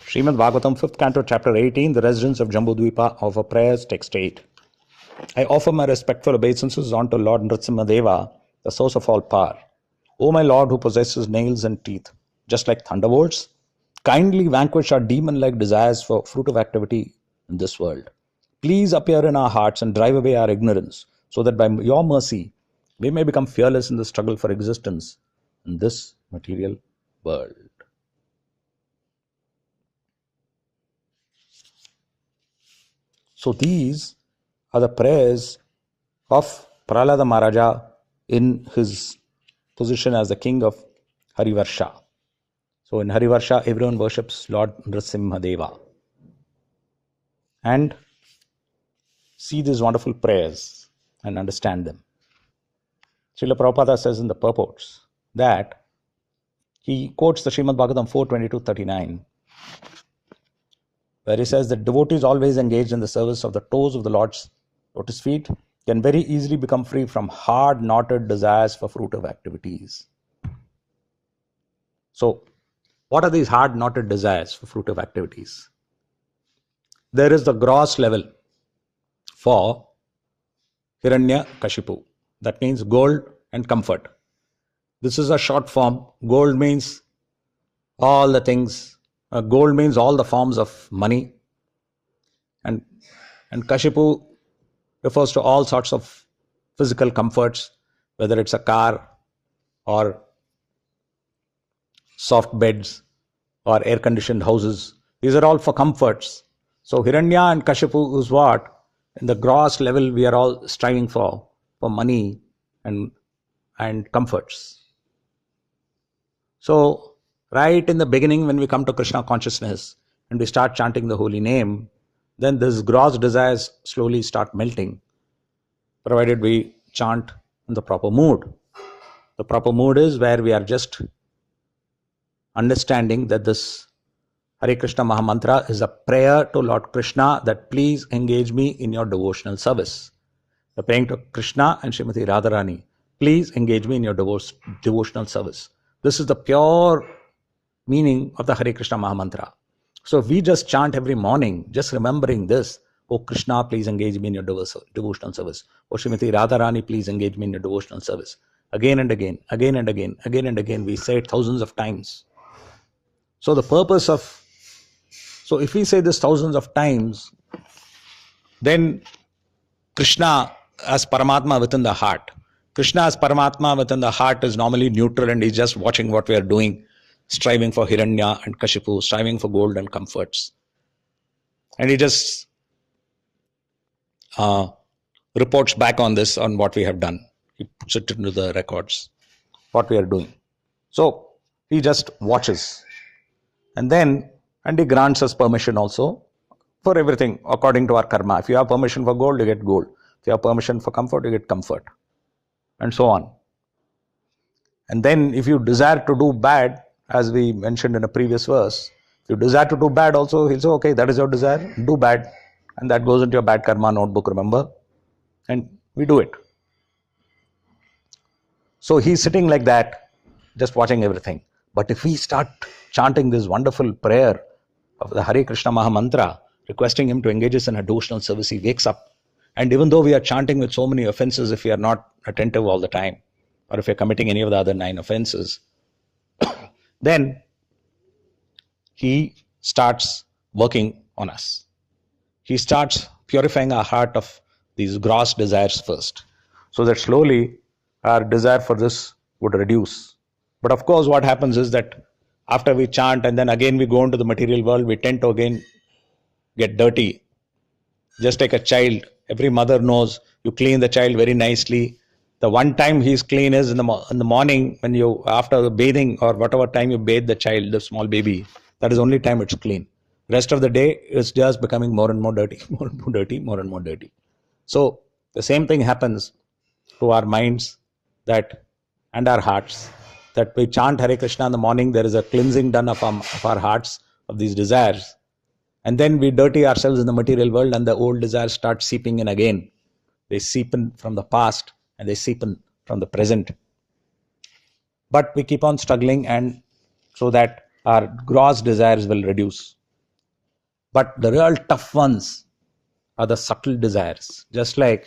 Srimad Bhagavatam, 5th Canto, Chapter 18, The Residents of Jambudvipa, Offer Prayers, Text 8. I offer my respectful obeisances unto Lord Nrsimhadeva, the source of all power. O my Lord, who possesses nails and teeth, just like thunderbolts, kindly vanquish our demon-like desires for fruitive activity in this world. Please appear in our hearts and drive away our ignorance, so that by your mercy we may become fearless in the struggle for existence in this material world. So these are the prayers of Prahlada Maharaja in his position as the king of Harivarsha. So in Harivarsha, everyone worships Lord Nrsimhadeva. And see these wonderful prayers and understand them. Srila Prabhupada says in the purports that he quotes the Srimad Bhagavatam 4:22-39, where he says that devotees always engaged in the service of the toes of the Lord's lotus feet can very easily become free from hard knotted desires for fruitive activities. So, what are these hard knotted desires for fruitive activities? There is the gross level for Hiranyakashipu. That means gold and comfort. This is a short form. Gold means all the things. Gold means all the forms of money. And Kashipu refers to all sorts of physical comforts, whether it's a car or soft beds or air-conditioned houses. These are all for comforts. So Hiranya and Kashipu is what? In the gross level we are all striving for money and comforts. So right in the beginning, when we come to Krishna consciousness and we start chanting the holy name, then these gross desires slowly start melting, provided we chant in the proper mood. The proper mood is where we are just understanding that this Hare Krishna Mahamantra is a prayer to Lord Krishna that please engage me in your devotional service. We're praying to Krishna and Srimati Radharani, please engage me in your devotional service. This is the pure meaning of the Hare Krishna Mahamantra. So if we just chant every morning, just remembering this, oh Krishna, please engage me in your devotional service. Oh Srimati Radharani, please engage me in your devotional service. Again and again, again and again, again and again, we say it thousands of times. So the purpose of, so if we say this thousands of times, then Krishna as Paramatma within the heart. Krishna as Paramatma within the heart is normally neutral and he's just watching what we are doing, striving for Hiranya and Kashipu, striving for gold and comforts. And he just reports back on this, on what we have done. He puts it into the records, what we are doing. So he just watches. And he grants us permission also for everything according to our karma. If you have permission for gold, you get gold. If you have permission for comfort, you get comfort. And so on. And then if you desire to do bad, as we mentioned in a previous verse, if you desire to do bad also, he'll say, okay, that is your desire, do bad. And that goes into your bad karma notebook, remember? And we do it. So he's sitting like that, just watching everything. But if we start chanting this wonderful prayer of the Hare Krishna Mahamantra, requesting him to engage us in a devotional service, he wakes up. And even though we are chanting with so many offenses, if we are not attentive all the time, or if we are committing any of the other 9 offenses, then he starts working on us. He starts purifying our heart of these gross desires first, so that slowly our desire for this would reduce. But of course, what happens is that after we chant and then again we go into the material world, we tend to again get dirty. Just like a child, every mother knows you clean the child very nicely. The one time he's clean is in the morning, when you, after bathing or whatever time you bathe the child, the small baby, that is the only time it's clean. Rest of the day, it's just becoming more and more dirty, more and more dirty, more and more dirty. So the same thing happens to our minds and our hearts, that we chant Hare Krishna in the morning, there is a cleansing done of our hearts, of these desires. And then we dirty ourselves in the material world and the old desires start seeping in again. They seep in from the past and they seep in from the present. But we keep on struggling, and so that our gross desires will reduce. But the real tough ones are the subtle desires. Just like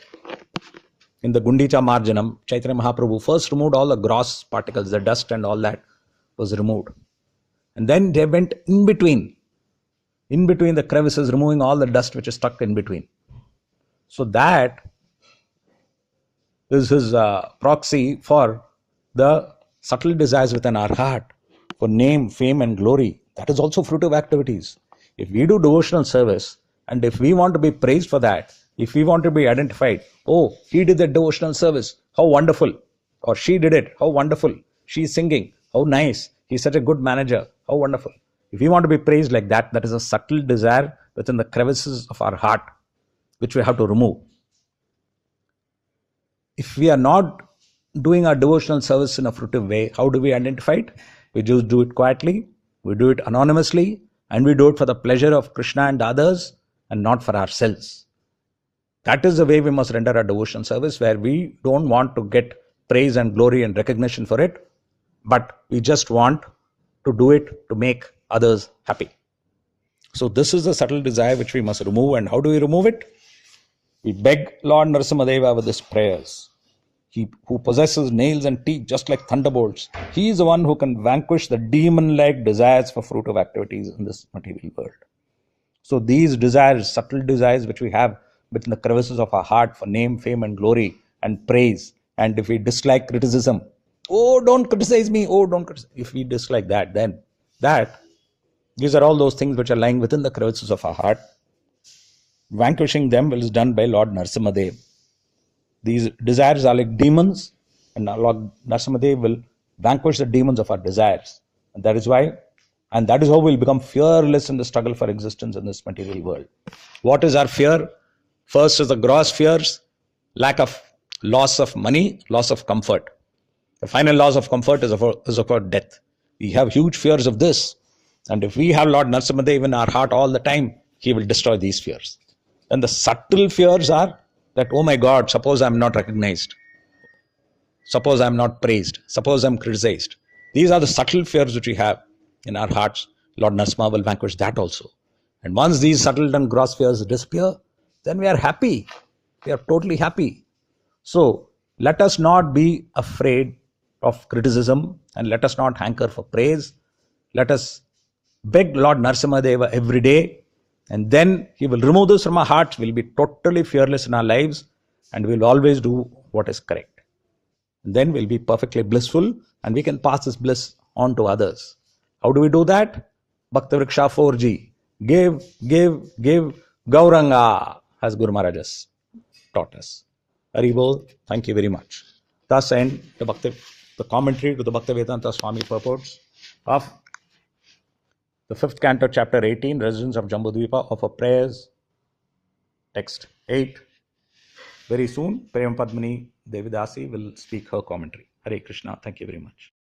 in the Gundicha Marjanam, Chaitanya Mahaprabhu first removed all the gross particles, the dust and all that was removed. And then they went in between the crevices, removing all the dust which is stuck in between. So that is his proxy for the subtle desires within our heart, for name, fame, and glory. That is also fruitive activities. If we do devotional service, and if we want to be praised for that, if we want to be identified, oh, he did the devotional service, how wonderful. Or she did it, how wonderful. She's singing, how nice. He's such a good manager, how wonderful. If we want to be praised like that, that is a subtle desire within the crevices of our heart, which we have to remove. If we are not doing our devotional service in a fruitive way, how do we identify it? We just do it quietly, we do it anonymously, and we do it for the pleasure of Krishna and others and not for ourselves. That is the way we must render our devotional service, where we don't want to get praise and glory and recognition for it, but we just want to do it to make others happy. So this is the subtle desire which we must remove. And how do we remove it? We beg Lord Narasimhadeva with his prayers. He who possesses nails and teeth just like thunderbolts, he is the one who can vanquish the demon-like desires for fruitive activities in this material world. So these desires, subtle desires which we have within the crevices of our heart for name, fame, and glory and praise, and if we dislike criticism, oh, don't criticize me, oh, don't criticize. If we dislike that, then these are all those things which are lying within the crevices of our heart. Vanquishing them is done by Lord Narasimhadev. These desires are like demons, and Lord Narasimhadev will vanquish the demons of our desires. And that is why, and that is how we'll become fearless in the struggle for existence in this material world. What is our fear? First is the gross fears, lack of loss of money, loss of comfort. The final loss of comfort is of our death. We have huge fears of this. And if we have Lord Narasimhadev in our heart all the time, he will destroy these fears. And the subtle fears are that, oh my God, suppose I'm not recognized. Suppose I'm not praised. Suppose I'm criticized. These are the subtle fears which we have in our hearts. Lord Narasimha will vanquish that also. And once these subtle and gross fears disappear, then we are happy. We are totally happy. So let us not be afraid of criticism, and let us not hanker for praise. Let us beg Lord Narasimhadeva every day, and then he will remove this from our hearts. We'll be totally fearless in our lives, and we'll always do what is correct. And then we'll be perfectly blissful, and we can pass this bliss on to others. How do we do that? Bhakti Vriksha 4G. Give, Gauranga, as Guru Maharaj has taught us. Haribol, thank you very much. Thus end the commentary to the Bhaktivedanta Swami purports of the 5th canto, chapter 18, Residents of Jambudvipa, of a prayers, text 8. Very soon, Prem Padmini Devidasi will speak her commentary. Hare Krishna. Thank you very much.